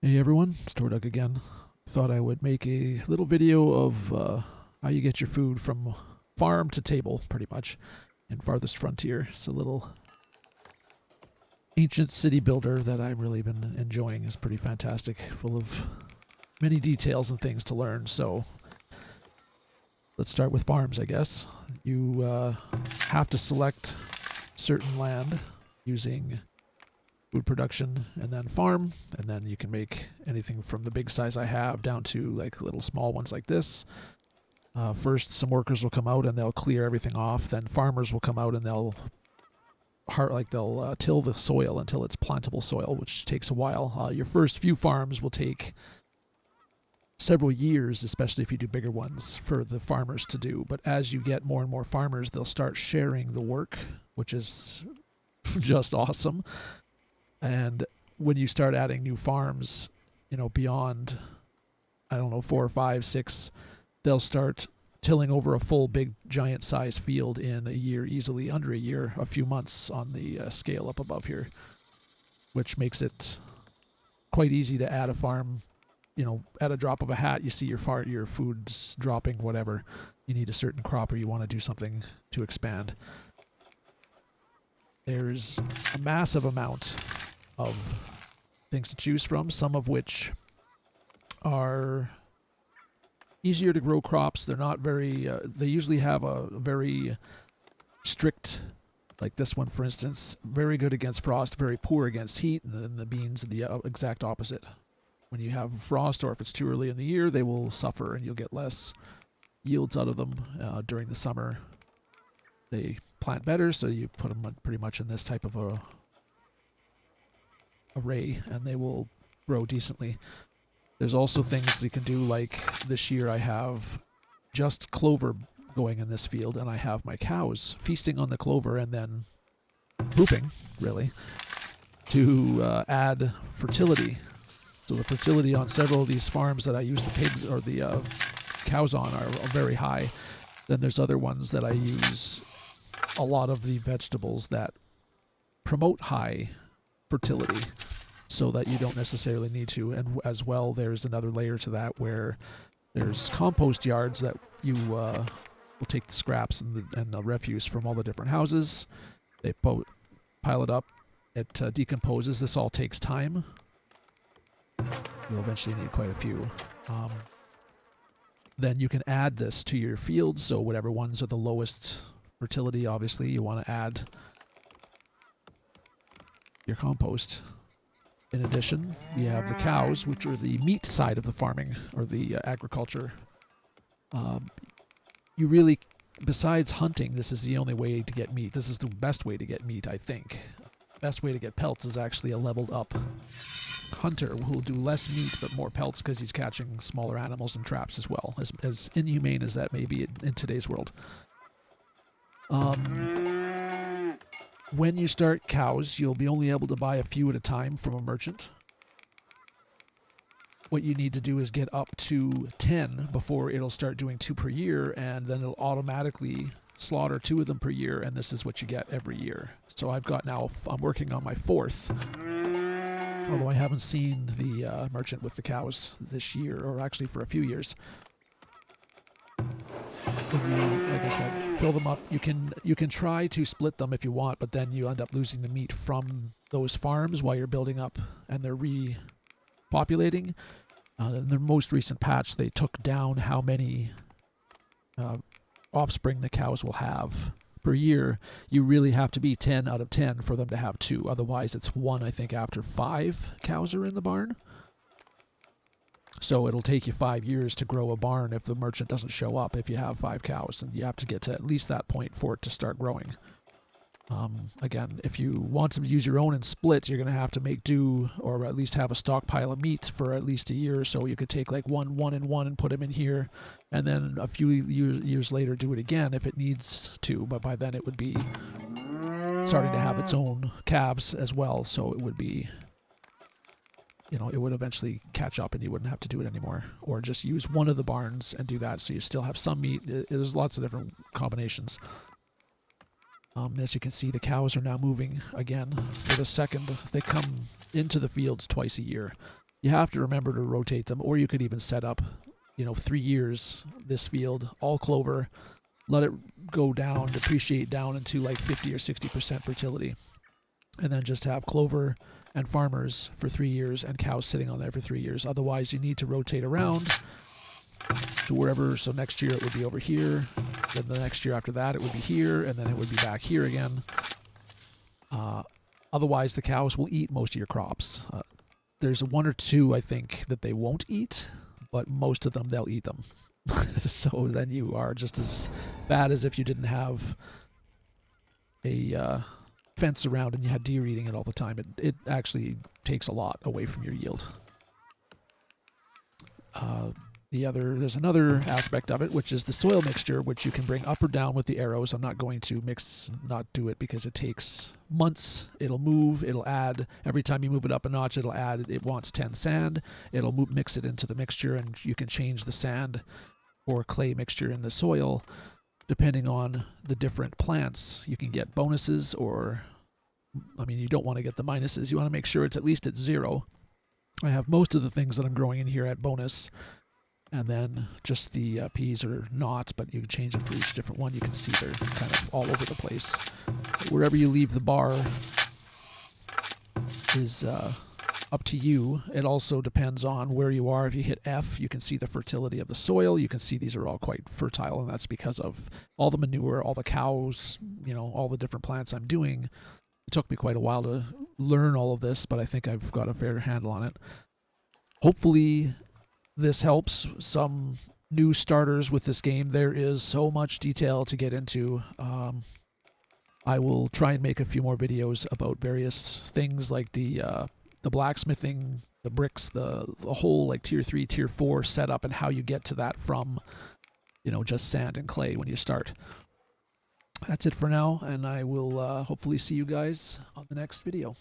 Hey everyone, Stordug again. Thought I would make a little video of how you get your food from farm to table, pretty much, in Farthest Frontier. It's a little ancient city builder that I've really been enjoying. It's pretty fantastic, full of many details and things to learn. So let's start with farms, I guess. You have to select certain land using food production and then farm, and then you can make anything from the big size I have down to like little small ones like this. First, some workers will come out and they'll clear everything off. Then farmers will come out and they'll till the soil until it's plantable soil, which takes a while. Your first few farms will take several years, especially if you do bigger ones, for the farmers to do. But as you get more and more farmers, they'll start sharing the work, which is just awesome. And when you start adding new farms, beyond, I don't know, 4 or 5, 6, they'll start tilling over a full big giant size field in a year, easily under a year, a few months on the scale up above here, which makes it quite easy to add a farm. At a drop of a hat, you see your food's dropping, whatever. You need a certain crop or you want to do something to expand. There's a massive amount of things to choose from, some of which are easier to grow crops. They're not very, they usually have a very strict, like this one for instance, very good against frost, very poor against heat, and then the beans are the exact opposite. When you have frost or if it's too early in the year, they will suffer and you'll get less yields out of them during the summer. They plant better, so you put them pretty much in this type of a array and they will grow decently. There's also things you can do, like this year I have just clover going in this field and I have my cows feasting on the clover and then pooping, really, to add fertility. So the fertility on several of these farms that I use the pigs or the cows on are very high. Then there's other ones that I use a lot of the vegetables that promote high fertility so that you don't necessarily need to. And as well, there's another layer to that where there's compost yards that you will take the scraps and the refuse from all the different houses. They pile it up. It decomposes. This all takes time. You'll eventually need quite a few. Then you can add this to your fields. So whatever ones are the lowest fertility, obviously, you want to add your compost. In addition, we have the cows, which are the meat side of the farming or the agriculture. You really, besides hunting, this is the only way to get meat. This is the best way to get meat, I think. Best way to get pelts is actually a leveled up hunter who will do less meat but more pelts because he's catching smaller animals and traps as well, as inhumane as that may be in today's world. When you start cows, you'll be only able to buy a few at a time from a merchant. What you need to do is get up to 10 before it'll start doing 2 per year, and then it'll automatically slaughter 2 of them per year, and this is what you get every year. So I've got now, I'm working on my 4th, although I haven't seen the merchant with the cows this year, or actually for a few years. When you, like I said, fill them up, you can try to split them if you want, but then you end up losing the meat from those farms while you're building up and they're repopulating. In their most recent patch, they took down how many offspring the cows will have per year. You really have to be 10 out of 10 for them to have 2. Otherwise, it's 1, I think, after 5 cows are in the barn. So it'll take you 5 years to grow a barn if the merchant doesn't show up if you have 5 cows. And you have to get to at least that point for it to start growing. Again, if you want to use your own and split, you're going to have to make do or at least have a stockpile of meat for at least a year or so. You could take like one and put them in here, and then a few years later do it again if it needs to. But by then it would be starting to have its own calves as well, so it would be, it would eventually catch up and you wouldn't have to do it anymore. Or just use one of the barns and do that so you still have some meat. There's lots of different combinations. As you can see, the cows are now moving again for the second. They come into the fields twice a year. you have to remember to rotate them, or you could even set up, 3 years this field, all clover, let it go down, depreciate down into like 50 or 60% fertility, and then just have clover and farmers for 3 years and cows sitting on there for 3 years. Otherwise, you need to rotate around to wherever. So next year it would be over here, then the next year after that it would be here, and then it would be back here again. Otherwise, the cows will eat most of your crops. There's one or two, I think, that they won't eat, but most of them, they'll eat them. So then you are just as bad as if you didn't have a fence around and you had deer eating it all the time. It actually takes a lot away from your yield. There's another aspect of it, which is the soil mixture, which you can bring up or down with the arrows. I'm not going to not do it because it takes months. It'll move, it'll add. Every time you move it up a notch, it'll add. It wants 10 sand. It'll mix it into the mixture, and you can change the sand or clay mixture in the soil depending on the different plants. You can get bonuses, or, you don't want to get the minuses. You want to make sure it's at least at 0. I have most of the things that I'm growing in here at bonus, and then just the peas are not, but you can change it for each different one. You can see they're kind of all over the place. Wherever you leave the bar is up to you. It also depends on where you are. If you hit F, you can see the fertility of the soil. You can see these are all quite fertile, and that's because of all the manure, all the cows, all the different plants I'm doing. It took me quite a while to learn all of this, but I think I've got a fair handle on it. Hopefully this helps some new starters with this game. There is so much detail to get into. I will try and make a few more videos about various things like the blacksmithing, the bricks, the whole like tier 3, tier 4 setup, and how you get to that from, just sand and clay when you start. That's it for now, and I will hopefully see you guys on the next video.